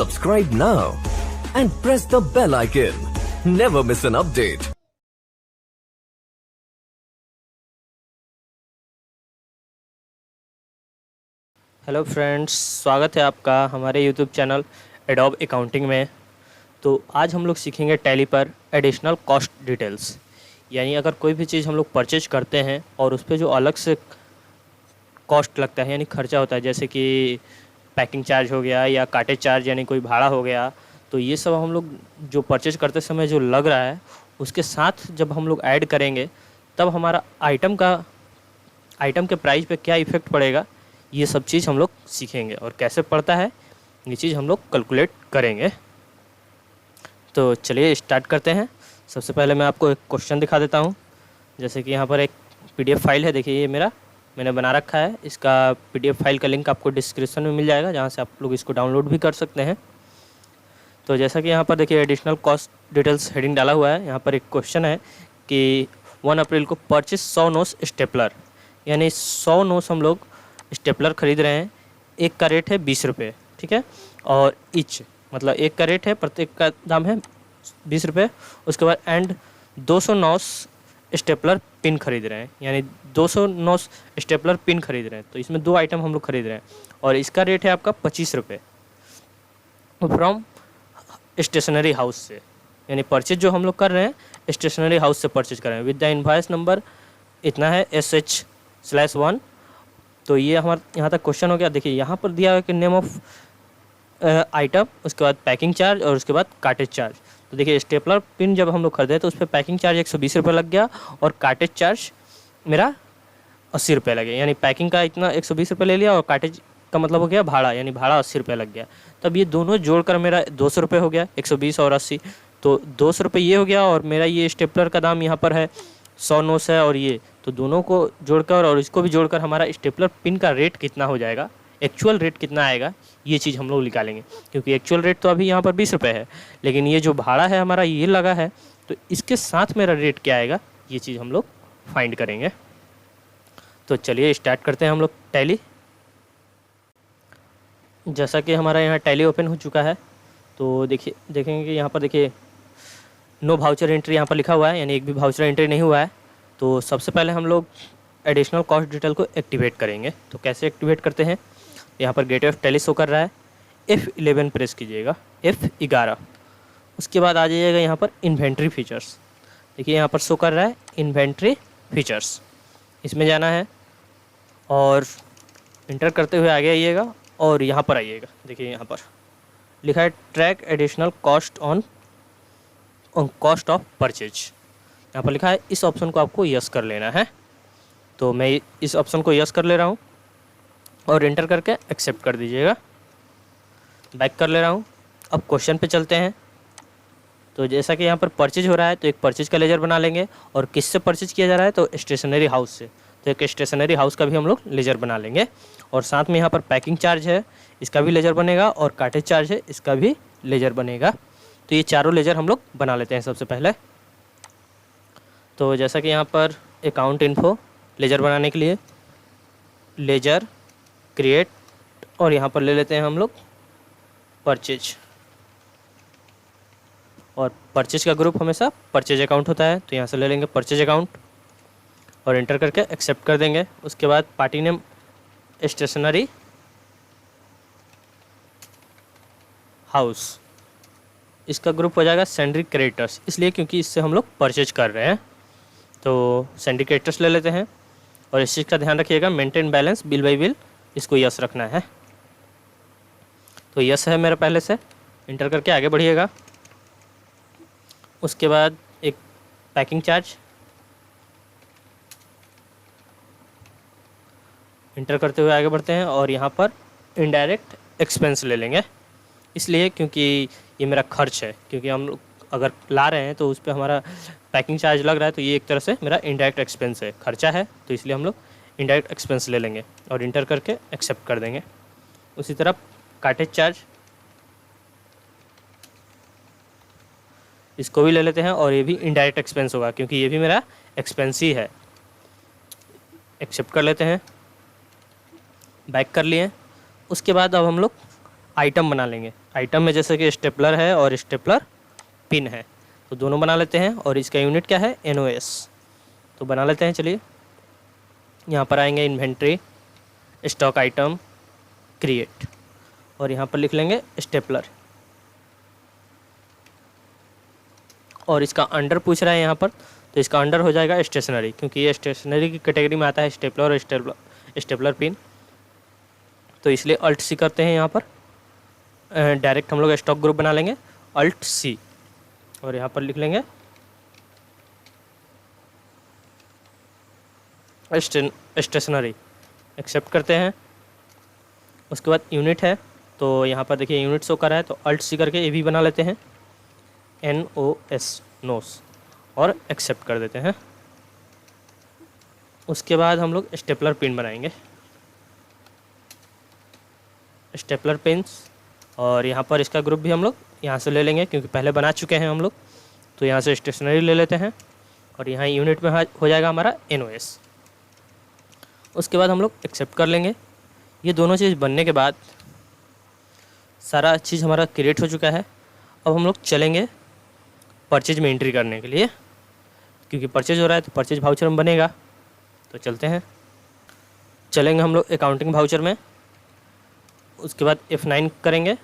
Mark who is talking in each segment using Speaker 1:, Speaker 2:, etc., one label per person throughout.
Speaker 1: Subscribe now and press the bell icon. Never miss an update.
Speaker 2: Hello friends, स्वागत है आपका हमारे YouTube channel adobe accounting में। तो आज हम लोग सीखेंगे टैली पर एडिशनल कॉस्ट डिटेल्स। यानी अगर कोई भी चीज़ हम लोग परचेज करते हैं और उस पर जो अलग से कॉस्ट लगता है यानी खर्चा होता है, जैसे कि पैकिंग चार्ज हो गया या काटेज चार्ज यानी कोई भाड़ा हो गया, तो ये सब हम लोग जो परचेज करते समय जो लग रहा है उसके साथ जब हम लोग ऐड करेंगे तब हमारा आइटम के प्राइस पे क्या इफ़ेक्ट पड़ेगा, ये सब चीज़ हम लोग सीखेंगे। और कैसे पड़ता है ये चीज़ हम लोग कैलकुलेट करेंगे। तो चलिए स्टार्ट करते हैं। सबसे पहले मैं आपको एक क्वेश्चन दिखा देता हूँ। जैसे कि यहाँ पर एक पीडीएफ फाइल है, देखिए ये मैंने बना रखा है। इसका पीडीएफ फाइल का लिंक आपको डिस्क्रिप्शन में मिल जाएगा, जहाँ से आप लोग इसको डाउनलोड भी कर सकते हैं। तो जैसा कि यहाँ पर देखिए एडिशनल कॉस्ट डिटेल्स हेडिंग डाला हुआ है। यहाँ पर एक क्वेश्चन है कि 1 अप्रैल को परचेज 100 नोट्स स्टेपलर, यानी 100 नोट्स हम लोग स्टेपलर खरीद रहे हैं। एक का रेट है 20 रुपये, ठीक है। और ईच मतलब एक का रेट है, प्रत्येक का दाम है 20 रुपये। उसके बाद एंड 209 स्टेपलर पिन खरीद रहे हैं, यानी 209 स्टेपलर पिन खरीद रहे हैं। तो इसमें 2 आइटम हम लोग खरीद रहे हैं और इसका रेट है आपका 25 रुपये फ्रॉम स्टेशनरी हाउस से। यानी परचेज जो हम लोग कर रहे हैं स्टेशनरी हाउस से परचेज कर रहे हैं। विद द इनवॉइस नंबर इतना है SH/1। तो ये हमारा यहाँ तक क्वेश्चन हो गया। देखिए यहाँ पर दिया है कि नेम ऑफ आइटम, उसके बाद पैकिंग चार्ज और उसके बाद काटेज चार्ज। तो देखिए स्टेपलर पिन जब हम लोग खरीदे तो उस पर पैकिंग चार्ज 120 रुपये लग गया और काटेज चार्ज मेरा 80 रुपये लगे। यानी पैकिंग का इतना 120 रुपये ले लिया और काटेज का मतलब हो गया भाड़ा, यानी भाड़ा 80 रुपये लग गया। तब ये दोनों जोड़कर मेरा 200 रुपये हो गया, 120 और 80। तो 200 रुपये ये हो गया और मेरा ये स्टेपलर का दाम यहाँ पर है 100 नोट्स है और ये, तो दोनों को जोड़कर और इसको भी जोड़कर हमारा स्टेपलर पिन का रेट कितना हो जाएगा, एक्चुअल रेट कितना आएगा, ये चीज़ हम लोग निकालेंगे। क्योंकि एक्चुअल रेट तो अभी यहाँ पर 20 रुपये है, लेकिन ये जो भाड़ा है हमारा ये लगा है, तो इसके साथ मेरा रेट क्या आएगा ये चीज़ हम लोग फाइंड करेंगे। तो चलिए स्टार्ट करते हैं हम लोग टैली। जैसा कि हमारा यहाँ टैली ओपन हो चुका है, तो देखेंगे कि यहाँ पर देखिए नो वाउचर एंट्री यहाँ पर लिखा हुआ है, यानी एक भी वाउचर एंट्री नहीं हुआ है। तो सबसे पहले हम लोग एडिशनल कॉस्ट डिटेल को एक्टिवेट करेंगे। तो कैसे एक्टिवेट करते हैं, यहाँ पर गेटवे ऑफ टैली शो कर रहा है, F11 प्रेस कीजिएगा, F11। उसके बाद आ जाइएगा यहाँ पर इन्वेंट्री फीचर्स। देखिए यहाँ पर शो कर रहा है इन्वेंट्री फीचर्स, इसमें जाना है और इंटर करते हुए आगे आइएगा और यहाँ पर आइएगा। देखिए यहाँ पर लिखा है track additional cost on cost of purchase, यहाँ पर लिखा है। इस ऑप्शन को आपको यस कर लेना है। तो मैं इस ऑप्शन को यस कर ले रहा हूँ और इंटर करके एक्सेप्ट कर दीजिएगा। बैक कर ले रहा हूँ। अब क्वेश्चन पे चलते हैं। तो जैसा कि यहाँ पर परचेज हो रहा है, तो एक परचेज का लेजर बना लेंगे। और किससे परचेज किया जा रहा है, तो स्टेशनरी हाउस से। तो एक स्टेशनरी हाउस का भी हम लोग लेजर बना लेंगे। और साथ में यहाँ पर पैकिंग चार्ज है, इसका भी लेजर बनेगा, और काटेज चार्ज है, इसका भी लेजर बनेगा। तो ये चारों लेजर हम लोग बना लेते हैं सबसे पहले। तो जैसा कि यहाँ पर अकाउंट इन्फो लेजर बनाने के लिए लेजर क्रिएट, और यहाँ पर ले लेते हैं हम लोग परचेज। और परचेज का ग्रुप हमेशा परचेज अकाउंट होता है, तो यहाँ से ले लेंगे परचेज अकाउंट और इंटर करके एक्सेप्ट कर देंगे। उसके बाद पार्टी नेम स्टेशनरी हाउस, इसका ग्रुप हो जाएगा सेंड्री क्रेडिटर्स, इसलिए क्योंकि इससे हम लोग परचेज कर रहे हैं। तो सेंड्री क्रेडिटर्स ले लेते हैं और इस चीज़ का ध्यान रखिएगा, maintain balance bill by bill, इसको यस रखना है। तो यस है मेरा पहले से। इंटर करके आगे बढ़िएगा। उसके बाद एक पैकिंग चार्ज, इंटर करते हुए आगे बढ़ते हैं और यहाँ पर इनडायरेक्ट एक्सपेंस ले लेंगे, इसलिए क्योंकि ये मेरा खर्च है। क्योंकि हम लोग अगर ला रहे हैं तो उस पर हमारा पैकिंग चार्ज लग रहा है, तो ये एक तरह से मेरा इनडायरेक्ट एक्सपेंस है, खर्चा है, तो इसलिए हम लोग इनडायरेक्ट एक्सपेंस ले लेंगे और इंटर करके एक्सेप्ट कर देंगे। उसी तरह काटेज चार्ज, इसको भी ले लेते हैं और ये भी इनडायरेक्ट एक्सपेंस होगा, क्योंकि ये भी मेरा एक्सपेंस ही है। एक्सेप्ट कर लेते हैं, बैक कर लिए। उसके बाद अब हम लोग आइटम बना लेंगे। आइटम में जैसे कि स्टेपलर है और स्टेपलर पिन है, तो दोनों बना लेते हैं। और इसका यूनिट क्या है, NOS। तो बना लेते हैं, चलिए। यहाँ पर आएंगे इन्वेंट्री, स्टॉक आइटम, क्रिएट, और यहाँ पर लिख लेंगे स्टेपलर। और इसका अंडर पूछ रहा है यहाँ पर, तो इसका अंडर हो जाएगा स्टेशनरी, क्योंकि ये स्टेशनरी की कैटेगरी में आता है स्टेपलर और स्टेपलर पिन। तो इसलिए अल्ट सी करते हैं यहाँ पर। डायरेक्ट हम लोग स्टॉक ग्रुप बना लेंगे, अल्ट सी, और यहाँ पर लिख लेंगे स्टेशनरी, एक्सेप्ट करते हैं। उसके बाद यूनिट है, तो यहाँ पर देखिए यूनिट शो कर रहा है, तो अल्ट सी करके ये भी बना लेते हैं, NOS, नोस, और एक्सेप्ट कर देते हैं। उसके बाद हम लोग स्टेपलर पिन बनाएंगे, स्टेपलर पिन्स, और यहाँ पर इसका ग्रुप भी हम लोग यहाँ से ले लेंगे, क्योंकि पहले बना चुके हैं हम लोग। तो यहाँ से स्टेशनरी ले लेते हैं, और यहाँ यूनिट में हो जाएगा हमारा NOS। उसके बाद हम लोग एक्सेप्ट कर लेंगे। ये दोनों चीज़ बनने के बाद सारा चीज़ हमारा क्रिएट हो चुका है। अब हम लोग चलेंगे परचेज में एंट्री करने के लिए, क्योंकि परचेज हो रहा है तो परचेज वाउचर में बनेगा। तो चलते हैं, चलेंगे हम लोग अकाउंटिंग वाउचर में। उसके बाद F9 करेंगे,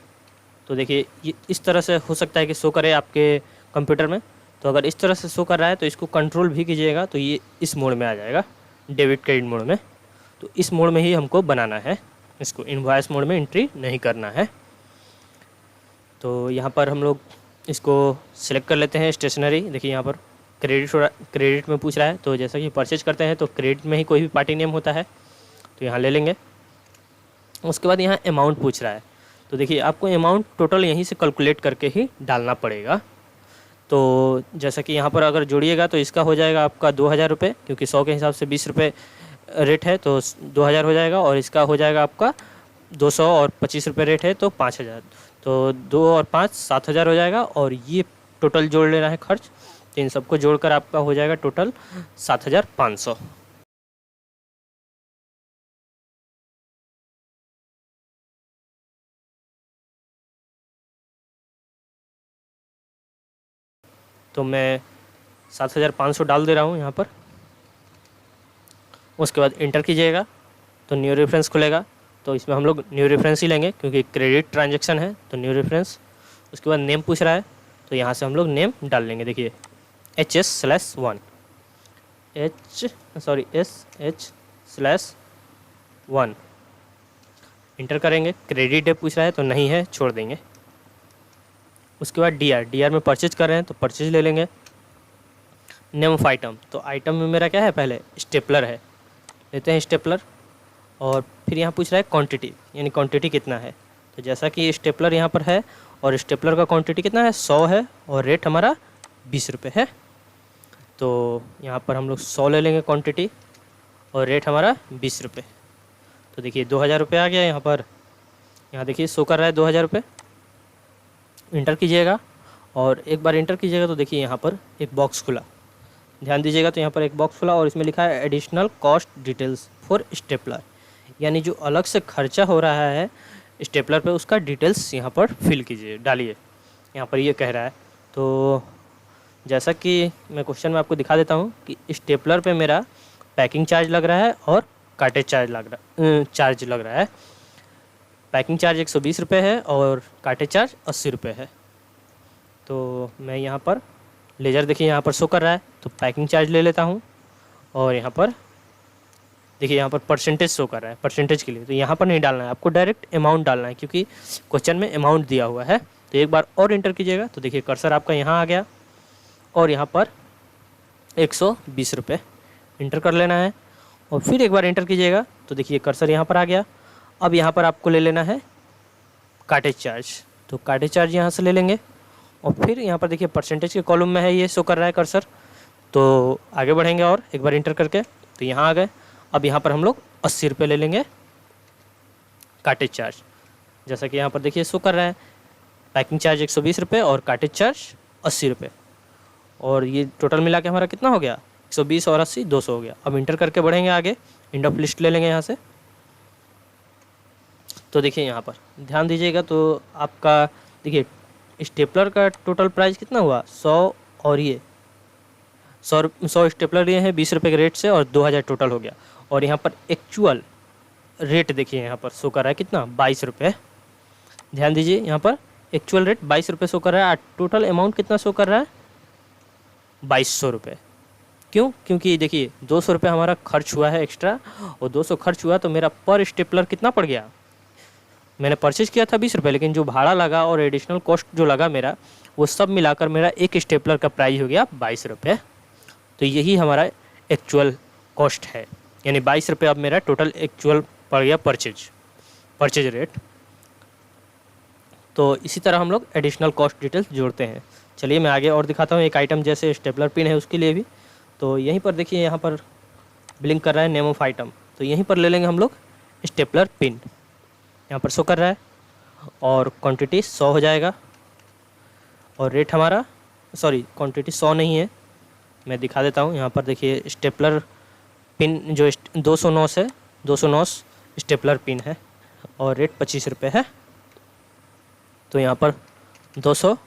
Speaker 2: तो देखिए ये इस तरह से हो सकता है कि शो करे आपके कंप्यूटर में। तो अगर इस तरह से शो कर रहा है तो इसको कंट्रोल भी कीजिएगा, तो ये इस मोड में आ जाएगा, डेबिट क्रेडिट मोड में। तो इस मोड में ही हमको बनाना है, इसको इनवॉइस मोड में एंट्री नहीं करना है। तो यहाँ पर हम लोग इसको सिलेक्ट कर लेते हैं स्टेशनरी। देखिए यहाँ पर क्रेडिट में पूछ रहा है, तो जैसा कि परचेज करते हैं तो क्रेडिट में ही कोई भी पार्टी नेम होता है, तो यहाँ ले लेंगे। उसके बाद यहाँ अमाउंट पूछ रहा है, तो देखिए आपको अमाउंट टोटल यहीं से कैलकुलेट करके ही डालना पड़ेगा। तो जैसा कि यहाँ पर अगर जोड़िएगा तो इसका हो जाएगा आपका 2000 रुपये, क्योंकि 100 के हिसाब से 20 रुपये रेट है, तो 2000 हो जाएगा। और इसका हो जाएगा आपका 200 और 25 रुपये रेट है, तो 5000। तो 2 और 5 7000 हो जाएगा, और ये टोटल जोड़ लेना है खर्च। तो इन सबको जोड़कर आपका हो जाएगा टोटल 7500। तो मैं 7500 डाल दे रहा हूँ यहाँ पर। उसके बाद इंटर कीजिएगा, तो न्यू रेफरेंस खुलेगा। तो इसमें हम लोग न्यू रेफरेंस ही लेंगे, क्योंकि क्रेडिट ट्रांजैक्शन है, तो न्यू रेफरेंस। उसके बाद नेम पूछ रहा है, तो यहाँ से हम लोग नेम डाल लेंगे। देखिए HS/1 SH/1 इंटर करेंगे। क्रेडिट डे पूछ रहा है, तो नहीं है, छोड़ देंगे। उसके बाद DR में परचेज कर रहे हैं, तो परचेज ले लेंगे। नेम ऑफ आइटम, तो आइटम में मेरा क्या है, पहले स्टेपलर है, लेते हैं स्टेपलर। और फिर यहाँ पूछ रहा है क्वांटिटी, यानी क्वांटिटी कितना है। तो जैसा कि स्टेपलर यहाँ पर है, और स्टेपलर का क्वांटिटी कितना है, 100 है, और रेट हमारा 20 रुपये है। तो यहाँ पर हम लोग 100 ले लेंगे क्वांटिटी, और रेट हमारा 20 रुपये। तो देखिए 2000 रुपये आ गया यहाँ पर। यहाँ देखिए शो कर रहा है 2000 रुपये। इंटर कीजिएगा, और एक बार इंटर कीजिएगा तो देखिए यहाँ पर एक बॉक्स खुला, ध्यान दीजिएगा। तो यहाँ पर एक बॉक्स खुला, और इसमें लिखा है additional cost details for stapler, यानी जो अलग से खर्चा हो रहा है स्टेपलर पे, उसका डिटेल्स यहाँ पर फिल कीजिए, डालिए। यहाँ पर ये कह रहा है। तो जैसा कि मैं क्वेश्चन में आपको दिखा देता हूँ कि स्टेपलर पे मेरा पैकिंग चार्ज लग रहा है और कार्टेज चार्ज लग रहा है। पैकिंग चार्ज 120 रुपये है, और कार्टेज चार्ज 80 रुपये है। तो मैं यहाँ पर लेजर देखिए यहाँ पर शो कर रहा है, तो पैकिंग चार्ज ले लेता हूँ। और यहाँ पर देखिए यहाँ पर परसेंटेज शो कर रहा है, परसेंटेज के लिए तो यहाँ पर नहीं डालना है, आपको डायरेक्ट अमाउंट डालना है, क्योंकि क्वेश्चन में अमाउंट दिया हुआ है। तो एक बार और इंटर कीजिएगा, तो देखिए कर्सर आपका यहाँ आ गया, और यहाँ पर 120 रुपये इंटर कर लेना है। और फिर एक बार इंटर कीजिएगा, तो देखिए कर्सर यहाँ पर आ गया। अब यहाँ पर आपको ले लेना है कार्टेज चार्ज, तो कार्टेज चार्ज यहाँ से ले लेंगे। और फिर यहाँ पर देखिए परसेंटेज के कॉलम में है, ये शो कर रहा है कर्सर। तो आगे बढ़ेंगे, और एक बार इंटर करके तो यहाँ आ गए। अब यहाँ पर हम लोग 80 रुपये ले लेंगे कार्टेज चार्ज, जैसा कि यहाँ पर देखिए शो कर रहा है। पैकिंग चार्ज 120 रुपये और कार्टेज चार्ज 80 रुपये, और ये टोटल मिला के हमारा कितना हो गया, 120 और 80 200 हो गया। अब इंटर करके बढ़ेंगे आगे, एंड ऑफ लिस्ट ले लेंगे यहाँ से। तो देखिए यहाँ पर ध्यान दीजिएगा, तो आपका देखिए स्टेपलर का टोटल प्राइस कितना हुआ 100, और ये 100 स्टेपलर लिए हैं 20 रुपये के रेट से, और 2000 टोटल हो गया। और यहाँ पर एक्चुअल रेट देखिए यहाँ पर शो कर रहा है कितना 22 रुपये। ध्यान दीजिए यहाँ पर एक्चुअल रेट 22 रुपये शो कर रहा है, टोटल अमाउंट कितना शो कर रहा है 2200 रुपये। क्यों? क्योंकि देखिए 200 रुपये हमारा खर्च हुआ है एक्स्ट्रा, और 200 खर्च हुआ तो मेरा पर स्टेपलर कितना पड़ गया। मैंने परचेज़ किया था 20 रुपये, लेकिन जो भाड़ा लगा और एडिशनल कॉस्ट जो लगा मेरा, वो सब मिलाकर मेरा एक स्टेपलर का प्राइस हो गया 22 रुपये। तो यही हमारा एक्चुअल कॉस्ट है, यानी 22 रुपये अब मेरा टोटल एक्चुअल पड़ गया परचेज रेट। तो इसी तरह हम लोग एडिशनल कॉस्ट डिटेल्स जोड़ते हैं। चलिए मैं आगे और दिखाता हूँ। एक आइटम जैसे स्टेपलर पिन है उसके लिए भी, तो यहीं पर देखिए यहाँ पर ब्लिंक कर रहा है नेम ऑफ आइटम, तो यहीं पर ले लेंगे हम लोग स्टेपलर पिन। यहाँ पर शो कर रहा है, और क्वांटिटी 100 हो जाएगा, और रेट हमारा क्वांटिटी 100 नहीं है, मैं दिखा देता हूँ। यहाँ पर देखिए स्टेपलर पिन जो 209 है, 209 स्टेपलर पिन है, और रेट 25 रुपये है। तो यहाँ पर 200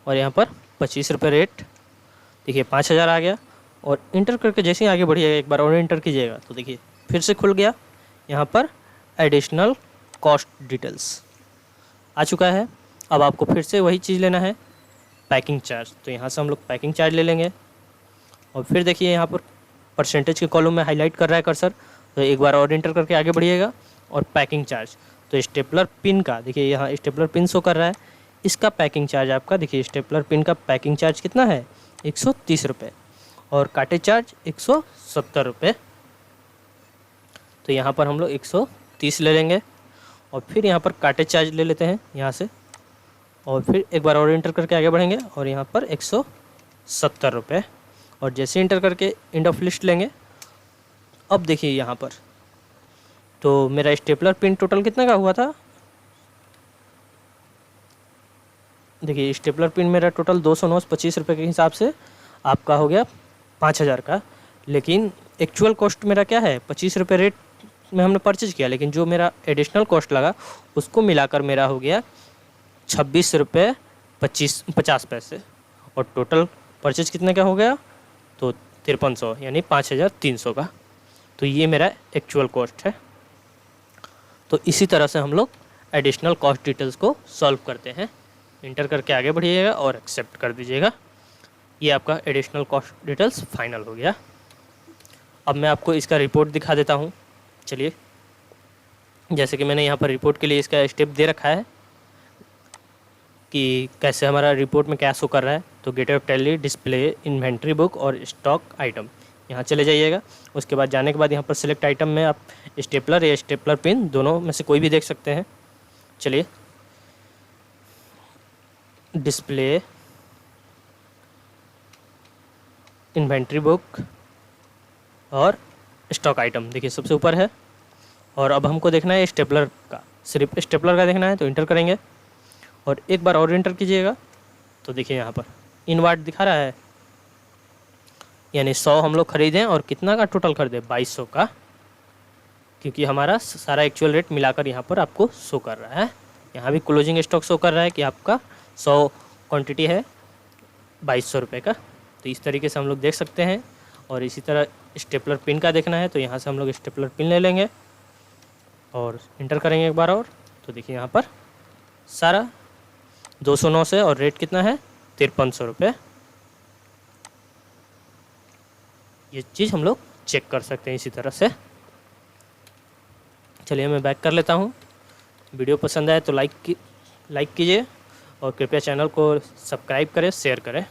Speaker 2: और यहाँ पर 25 रुपये रेट, देखिए 5000 आ गया। और इंटर करके जैसे ही आगे बढ़िएगा, एक बार और इंटर कीजिएगा, तो देखिए फिर से खुल गया यहाँ पर एडिशनल कॉस्ट डिटेल्स आ चुका है। अब आपको फिर से वही चीज़ लेना है, पैकिंग चार्ज। तो यहाँ से हम लोग पैकिंग चार्ज ले लेंगे, और फिर देखिए यहाँ पर परसेंटेज के कॉलम में हाईलाइट कर रहा है कर्सर, तो एक बार और इंटर करके आगे बढ़िएगा, और पैकिंग चार्ज। तो स्टेपलर पिन का देखिए यहाँ स्टेपलर पिन शो कर रहा है, इसका पैकिंग चार्ज आपका देखिए स्टेपलर पिन का पैकिंग चार्ज कितना है 130 रुपये, और काटे चार्ज 170 रुपये। तो यहाँ पर हम लोग 130 ले लेंगे, और फिर यहाँ पर काटे चार्ज ले लेते हैं यहाँ से, और फिर एक बार और इंटर करके आगे बढ़ेंगे, और यहाँ पर 170 रुपये, और जैसे इंटर करके एंड ऑफ लिस्ट लेंगे। अब देखिए यहाँ पर तो मेरा स्टेपलर पिन टोटल कितना का हुआ था, देखिए स्टेपलर पिन मेरा टोटल 209 25 रुपये के हिसाब से आपका हो गया 5000 का। लेकिन एक्चुअल कॉस्ट मेरा क्या है 25 रुपये रेट में हमने परचेज किया, लेकिन जो मेरा एडिशनल कॉस्ट लगा उसको मिलाकर मेरा हो गया 26 रुपये 50 पैसे, और टोटल परचेज कितने का हो गया तो 5300, यानी 5300 का। तो ये मेरा एक्चुअल कॉस्ट है। तो इसी तरह से हम लोग एडिशनल कॉस्ट डिटेल्स को सॉल्व करते हैं। इंटर करके आगे बढ़िएगा और एक्सेप्ट कर दीजिएगा। ये आपका एडिशनल कॉस्ट डिटेल्स फाइनल हो गया। अब मैं आपको इसका रिपोर्ट दिखा देता हूँ। चलिए, जैसे कि मैंने यहाँ पर रिपोर्ट के लिए इसका स्टेप दे रखा है कि कैसे हमारा रिपोर्ट में क्या शो कर रहा है। तो gate of Tally, display, inventory book और स्टॉक आइटम, यहाँ चले जाइएगा। उसके बाद जाने के बाद यहाँ पर सिलेक्ट आइटम में आप स्टेपलर या स्टेपलर पिन दोनों में से कोई भी देख सकते हैं। चलिए, डिस्प्ले, इन्वेंट्री बुक और स्टॉक आइटम देखिए सबसे ऊपर है। और अब हमको देखना है स्टेपलर का, सिर्फ स्टेपलर का देखना है, तो इंटर करेंगे और एक बार और इंटर कीजिएगा। तो देखिए यहाँ पर इनवर्ट दिखा रहा है, यानी 100 हम लोग खरीदें और कितना का टोटल खरीदें 2200 का, क्योंकि हमारा सारा एक्चुअल रेट मिलाकर यहाँ पर आपको शो कर रहा है। यहाँ भी क्लोजिंग स्टॉक शो कर रहा है कि आपका 100 क्वांटिटी है 2200 रुपये का। तो इस तरीके से हम लोग देख सकते हैं। और इसी तरह स्टेपलर पिन का देखना है, तो यहाँ से हम लोग स्टेपलर पिन ले लेंगे और इंटर करेंगे एक बार और। तो देखिए यहाँ पर सारा 209 से, और रेट कितना है 5300 रुपये। ये चीज़ हम लोग चेक कर सकते हैं इसी तरह से। चलिए मैं बैक कर लेता हूँ। वीडियो पसंद आए तो लाइक कीजिए और कृपया चैनल को सब्सक्राइब करें, शेयर करें।